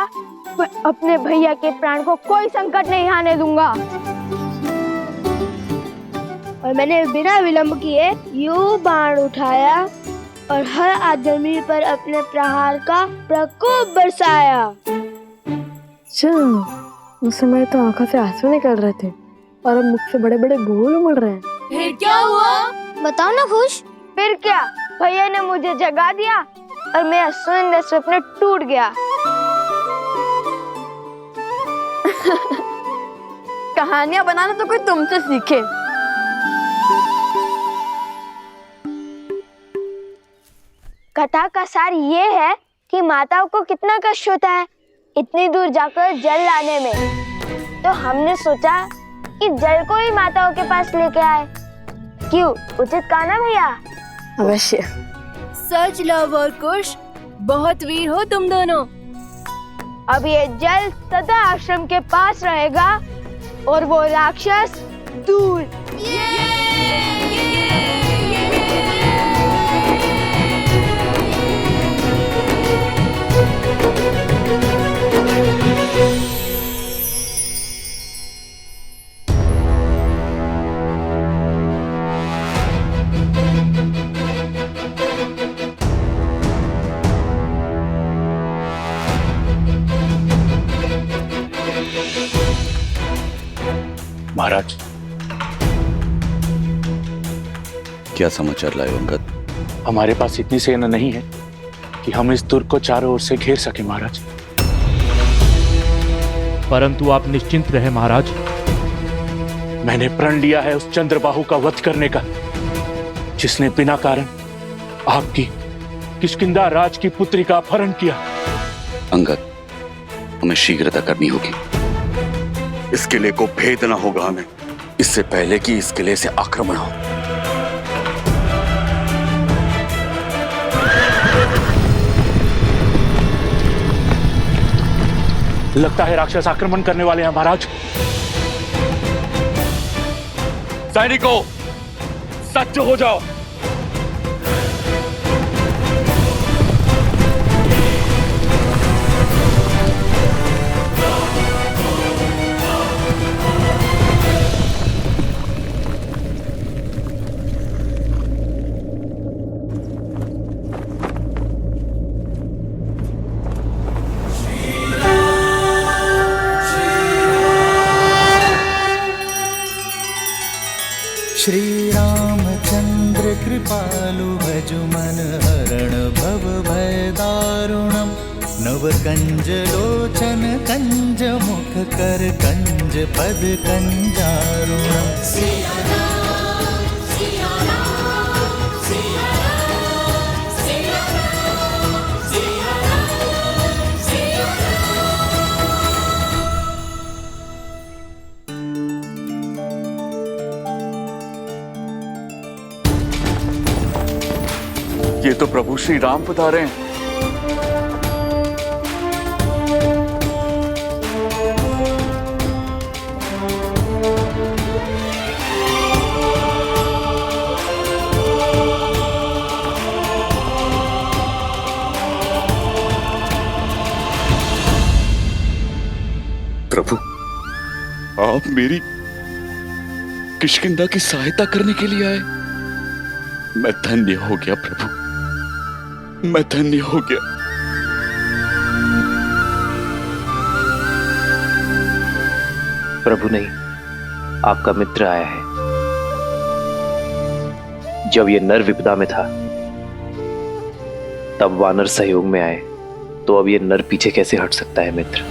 पर अपने भैया के प्राण को कोई संकट नहीं आने दूंगा। और मैंने बिना विलंब किए यूं बाण उठाया और हर आदमी पर अपने प्रहार का प्रकोप बरसाया। उस समय तो आंखों से आंसू निकल रहे थे और अब मुख से बड़े बड़े बोल उमड़ रहे हैं। फिर क्या हुआ? बताओ ना खुश। फिर क्या, भैया ने मुझे जगा दिया और मेरा सुंदर स्वप्न टूट गया। कहानियां बनाना तो कोई तुमसे सीखे। कथा का सार ये है कि माताओं को कितना कष्ट होता है इतनी दूर जाकर जल लाने में। तो हमने सोचा कि जल को ही माताओं के पास लेके आए। क्यों, उचित कहा ना भैया? अवश्य। सच लव और कुश, बहुत वीर हो तुम दोनों। अब ये जल सदा आश्रम के पास रहेगा और वो राक्षस दूर। महाराज, क्या समाचार लाए हो अंगद? हमारे पास इतनी सेना नहीं है कि हम इस दुर्ग को चारों ओर से घेर सके महाराज। परंतु आप निश्चिंत रहे महाराज, मैंने प्रण लिया है उस चंद्रबाहु का वध करने का, जिसने बिना कारण आपकी किष्किंधा राज की पुत्री का अपहरण किया। अंगद, हमें शीघ्रता करनी होगी। इस किले को भेदना होगा हमें, इससे पहले कि इस किले से आक्रमण हो। लगता है राक्षस आक्रमण करने वाले हैं महाराज। सैनिकों, सज्ज हो जाओ। श्री रामचंद्र कृपालु भजु मन हरण भव भय दारुणम। नव कंज लोचन कंज मुख कर कंज पद कंजारुणम। ये तो प्रभु श्री राम पधारे हैं। प्रभु, आप मेरी किष्किंधा की सहायता करने के लिए आए। मैं धन्य हो गया प्रभु, मैं धन्य हो गया। प्रभु नहीं, आपका मित्र आया है। जब ये नर विपदा में था तब वानर सहयोग में आए, तो अब ये नर पीछे कैसे हट सकता है मित्र?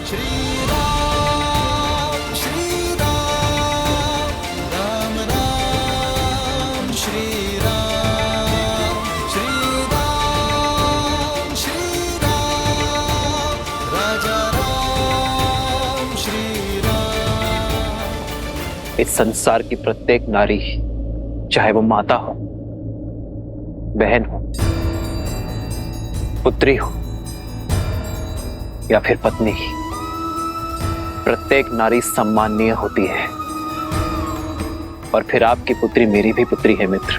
इस संसार की प्रत्येक नारी, चाहे वो माता हो, बहन हो, पुत्री हो या फिर पत्नी, प्रत्येक नारी सम्माननीय होती है, और फिर आपकी पुत्री मेरी भी पुत्री है मित्र।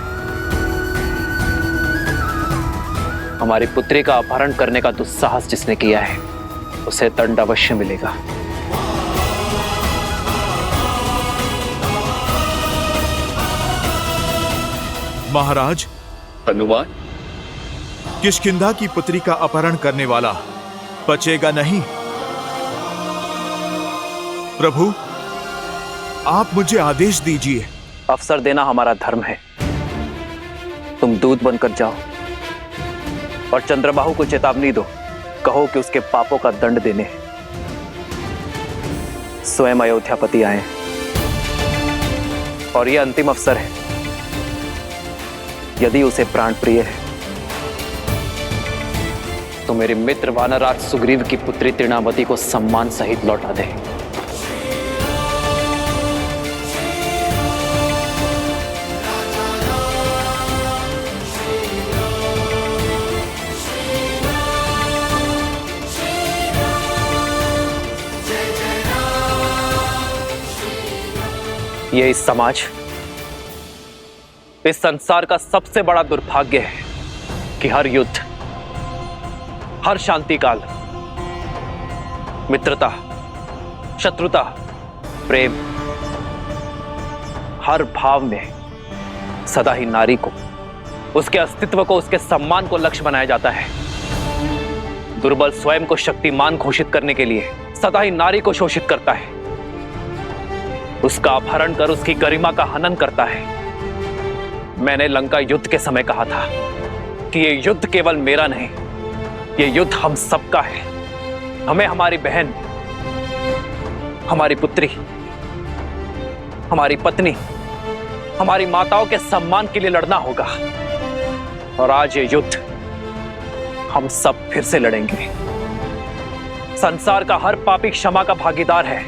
हमारी पुत्री का अपहरण करने का दुस्साहस जिसने किया है उसे दंड अवश्य मिलेगा। महाराज, हनुमान, किष्किंधा की पुत्री का अपहरण करने वाला बचेगा नहीं। प्रभु, आप मुझे आदेश दीजिए। अवसर देना हमारा धर्म है। तुम दूत बनकर जाओ और चंद्रबाहु को चेतावनी दो। कहो कि उसके पापों का दंड देने स्वयं अयोध्यापति आए, और यह अंतिम अवसर है। यदि उसे प्राण प्रिय है तो मेरे मित्र वानरराज सुग्रीव की पुत्री तृणावती को सम्मान सहित लौटा दे। ये इस समाज, इस संसार का सबसे बड़ा दुर्भाग्य है कि हर युद्ध, हर शांति काल, मित्रता, शत्रुता, प्रेम, हर भाव में सदा ही नारी को, उसके अस्तित्व को, उसके सम्मान को लक्ष्य बनाया जाता है। दुर्बल स्वयं को शक्तिमान घोषित करने के लिए सदा ही नारी को शोषित करता है, उसका अपहरण कर उसकी गरिमा का हनन करता है। मैंने लंका युद्ध के समय कहा था कि ये युद्ध केवल मेरा नहीं, ये युद्ध हम सबका है। हमें हमारी बहन, हमारी पुत्री, हमारी पत्नी, हमारी माताओं के सम्मान के लिए लड़ना होगा। और आज ये युद्ध हम सब फिर से लड़ेंगे। संसार का हर पापी क्षमा का भागीदार है,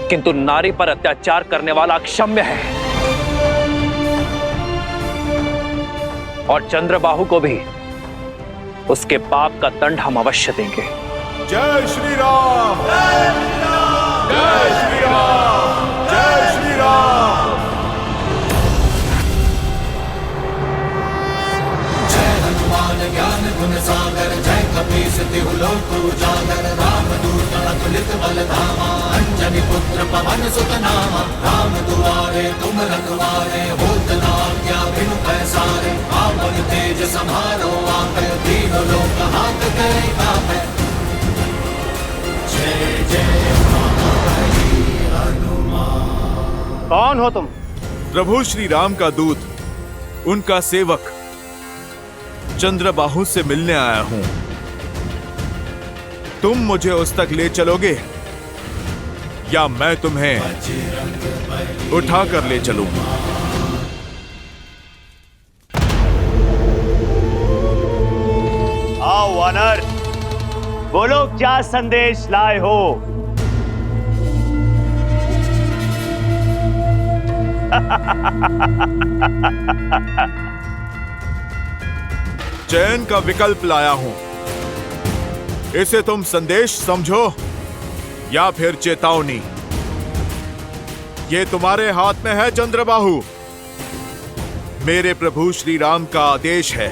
किंतु नारी पर अत्याचार करने वाला अक्षम्य है। और चंद्रबाहु को भी उसके पाप का दंड हम अवश्य देंगे। जय श्री राम, जय श्री राम, जय श्री राम, जय श्री राम। जय हनुमान ज्ञान गुण सागर, जय कपीस तिहु लोक उजागर, रामदूत अतुलित बल धामा, अंजनी पुत्र पवन सुत नामा। राम दुआरे तुम रखवारे, होत न आज्ञा बिनु पैसारे। आपन तेज समारो आपे, तीनों लोक हाथ करे कापे। जय जय हनुमान। कौन हो तुम? प्रभु श्री राम का दूत, उनका सेवक चंद्रबाहु से मिलने आया हूं। तुम मुझे उस तक ले चलोगे या मैं तुम्हें उठा कर ले चलूं? आओ वानर, बोलो क्या संदेश लाए हो? चयन का विकल्प लाया हूं। इसे तुम संदेश समझो या फिर चेतावनी। ये तुम्हारे हाथ में है चंद्रबाहु। मेरे प्रभु श्री राम का आदेश है,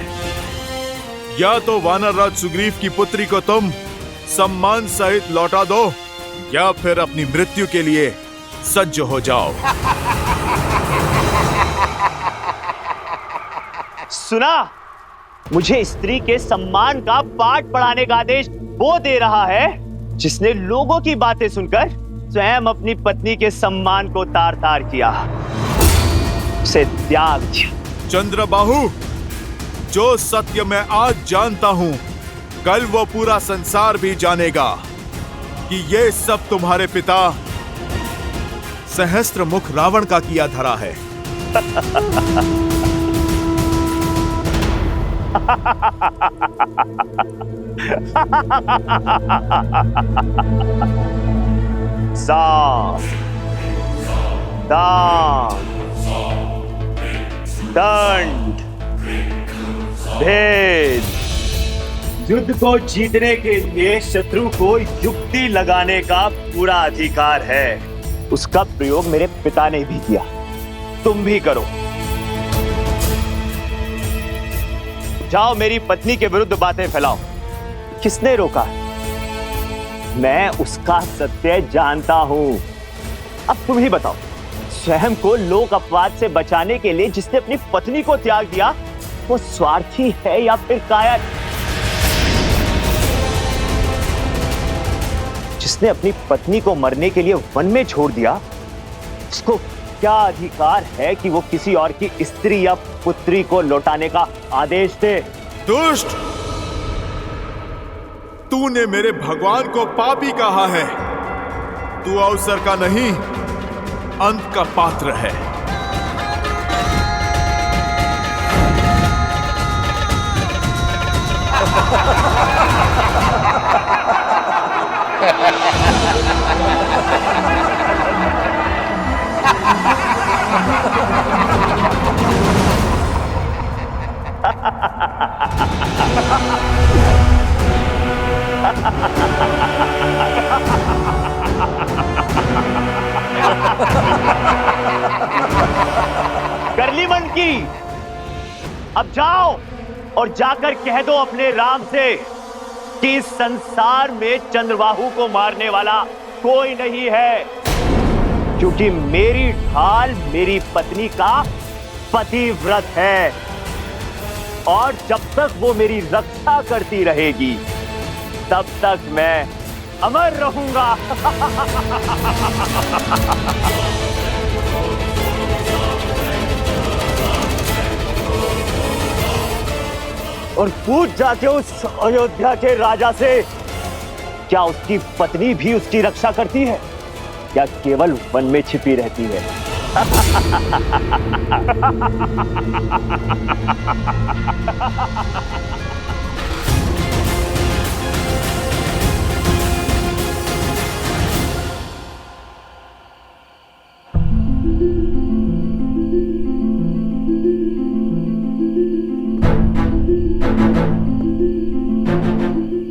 या तो वानरराज सुग्रीव की पुत्री को तुम सम्मान सहित लौटा दो, या फिर अपनी मृत्यु के लिए सज्ज हो जाओ। सुना, मुझे स्त्री के सम्मान का पाठ पढ़ाने का आदेश वो दे रहा है जिसने लोगों की बातें सुनकर स्वयं अपनी पत्नी के सम्मान को तार तार किया, उसे त्याग दिया। चंद्रबाहु, जो सत्य मैं आज जानता हूं, कल वो पूरा संसार भी जानेगा कि ये सब तुम्हारे पिता सहस्त्रमुख रावण का किया धरा है। साफ, दान, दंड, भेद, युद्ध को जीतने के लिए शत्रु को युक्ति लगाने का पूरा अधिकार है। उसका प्रयोग मेरे पिता ने भी किया, तुम भी करो। जाओ मेरी पत्नी के विरुद्ध बातें फैलाओ। किसने रोका? मैं उसका सत्य जानता हूं। अब तुम ही बताओ, स्वयं को लोक अपवाद से बचाने के लिए जिसने अपनी पत्नी को त्याग दिया, वो स्वार्थी है या फिर कायर? जिसने अपनी पत्नी को मरने के लिए वन में छोड़ दिया, उसको क्या अधिकार है कि वो किसी और की स्त्री या पुत्री को लौटाने का आदेश दे? दुष्ट! तूने मेरे भगवान को पापी कहा है। तू अवसर का नहीं, अंत का पात्र है। कर ली मन की। अब जाओ और जाकर कह दो अपने राम से कि इस संसार में चंद्रबाहु को मारने वाला कोई नहीं है, क्योंकि मेरी ढाल मेरी पत्नी का पतिव्रत है, और जब तक वो मेरी रक्षा करती रहेगी तब तक मैं अमर रहूंगा। और पूछ जाते उस अयोध्या के राजा से, क्या उसकी पत्नी भी उसकी रक्षा करती है या केवल वन में छिपी रहती है?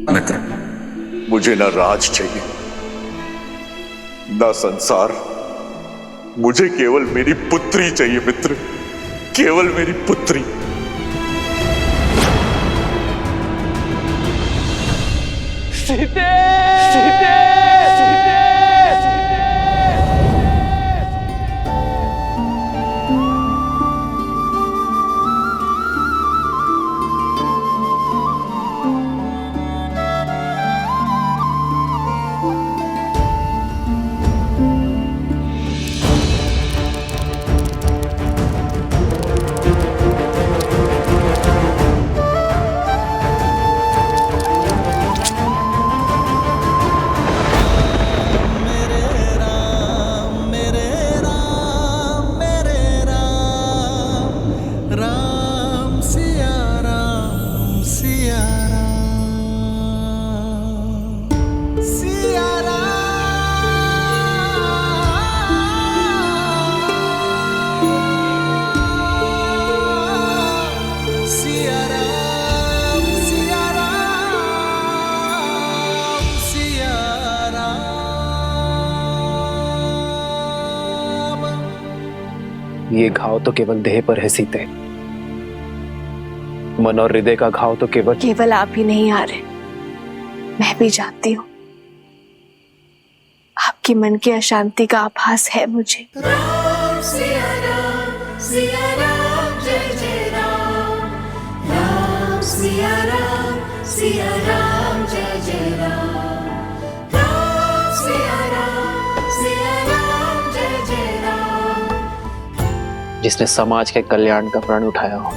मित्र, मुझे ना राज चाहिए ना संसार, मुझे केवल मेरी पुत्री चाहिए मित्र, केवल मेरी पुत्री। सीते! सीते! ये घाव तो केवल देह पर है सीते, मन और हृदय का घाव तो केवल आप ही नहीं आ रहे, मैं भी जानती हूँ। आपके मन की अशांति का आभास है मुझे। राम सिया राम जय जय राम, राम सिया राम जय जय राम, राम सिया राम जय जय राम। जिसने समाज के कल्याण का प्रण उठाया हो,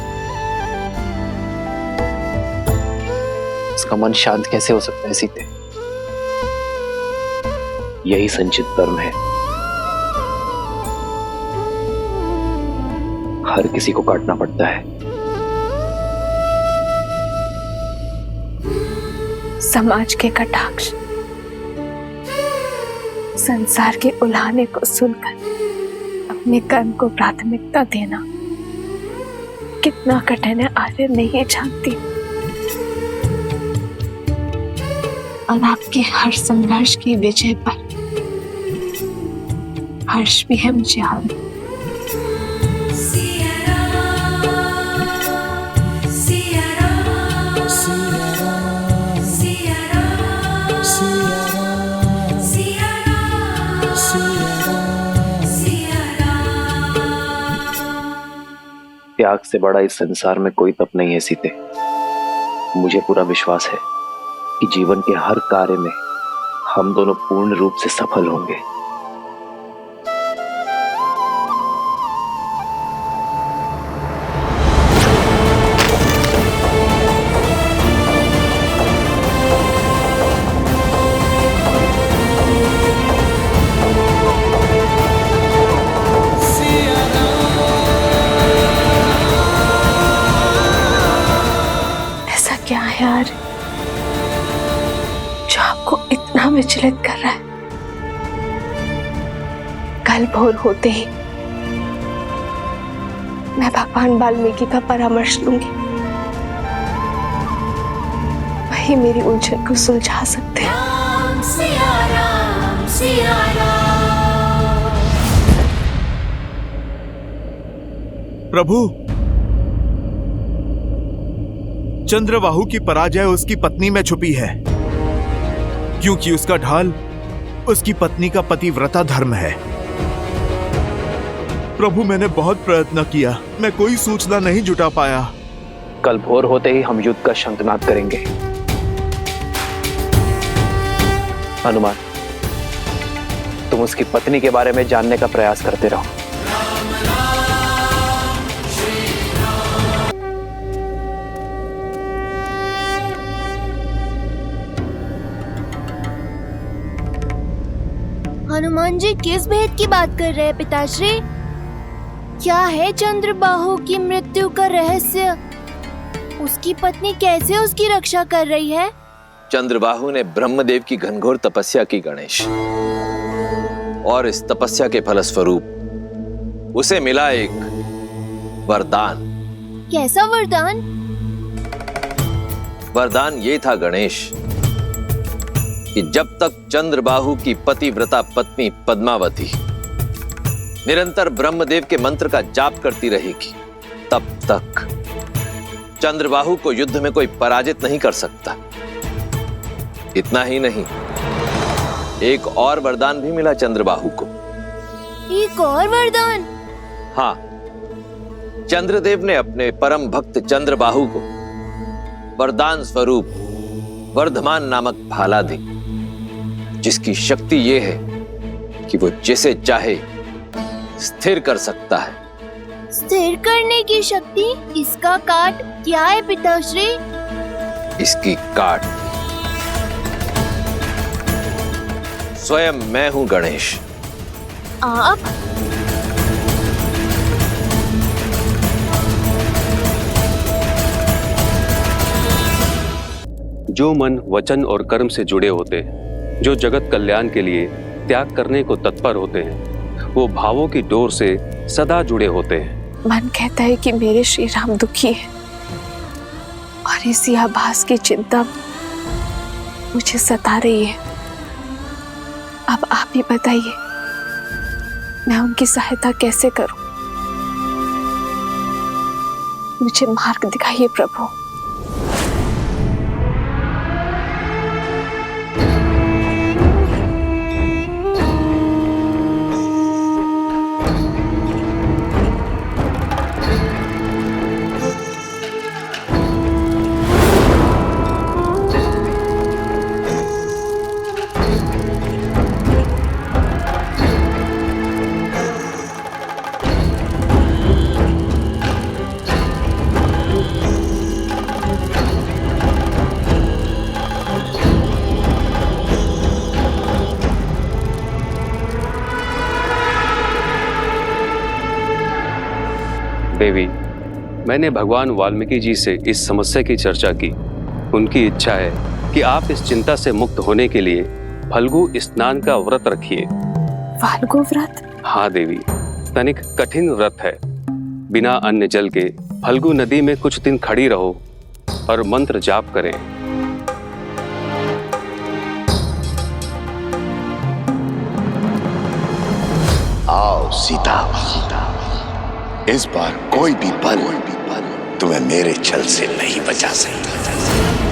उसका मन शांत कैसे हो सकता है सीते? यही संचित कर्म है, हर किसी को काटना पड़ता है। समाज के कटाक्ष, संसार के उलाहने को सुनकर अपने कर्म को प्राथमिकता देना कितना कठिन है आर्य नहीं जानती। और आपके हर संघर्ष की विजय पर हर्ष भी है मुझे आगे। त्याग से बड़ा इस संसार में कोई तप नहीं है सीते। मुझे पूरा विश्वास है कि जीवन के हर कार्य में हम दोनों पूर्ण रूप से सफल होंगे। क्या है यार जो आपको इतना विचलित कर रहा है? कल भोर होते ही मैं भगवान वाल्मीकि का परामर्श लूंगी, वही मेरी उलझन को सुलझा सकते हैं। राम सिया राम सिया राम। प्रभु, चंद्रबाहु की पराजय उसकी पत्नी में छुपी है, क्योंकि उसका ढाल उसकी पत्नी का पतिव्रता धर्म है। प्रभु, मैंने बहुत प्रयत्न किया, मैं कोई सूचना नहीं जुटा पाया। कल भोर होते ही हम युद्ध का शंखनाद करेंगे। हनुमान, तुम उसकी पत्नी के बारे में जानने का प्रयास करते रहो। हनुमान जी किस भेद की बात कर रहे हैं पिताश्री? क्या है चंद्रबाहु की मृत्यु का रहस्य? उसकी पत्नी कैसे उसकी रक्षा कर रही है? चंद्रबाहु ने ब्रह्मदेव की घनघोर तपस्या की गणेश, और इस तपस्या के फलस्वरूप उसे मिला एक वरदान। कैसा वरदान? वरदान ये था गणेश कि जब तक चंद्रबाहु की पतिव्रता पत्नी पद्मावती निरंतर ब्रह्मदेव के मंत्र का जाप करती रहेगी, तब तक चंद्रबाहु को युद्ध में कोई पराजित नहीं कर सकता। इतना ही नहीं, एक और वरदान भी मिला चंद्रबाहु को। एक और वरदान? हाँ, चंद्रदेव ने अपने परम भक्त चंद्रबाहु को वरदान स्वरूप वर्धमान नामक भाला दी, जिसकी शक्ति यह है कि वो जिसे चाहे स्थिर कर सकता है। स्थिर करने की शक्ति? इसका काट क्या है पिताश्री? इसकी काट स्वयं मैं हूं गणेश। आप? जो मन वचन और कर्म से जुड़े होते हैं, जो जगत कल्याण के लिए त्याग करने को तत्पर होते हैं, वो भावों की डोर से सदा जुड़े होते हैं। मन कहता है कि मेरे श्री राम दुखी है और इसी आभास की चिंता मुझे सता रही है। अब आप ही बताइए, मैं उनकी सहायता कैसे करूं? मुझे मार्ग दिखाइए प्रभु। देवी, मैंने भगवान वाल्मीकि जी से इस समस्या की चर्चा की। उनकी इच्छा है कि आप इस चिंता से मुक्त होने के लिए फल्गु स्नान का व्रत रखिए। फाल्गु व्रत? हाँ देवी, तनिक कठिन व्रत है। बिना अन्न जल के फल्गु नदी में कुछ दिन खड़ी रहो और मंत्र जाप करें। आओ सीता, इस बार कोई भी बल तुम्हें मेरे छल से नहीं बचा सकता।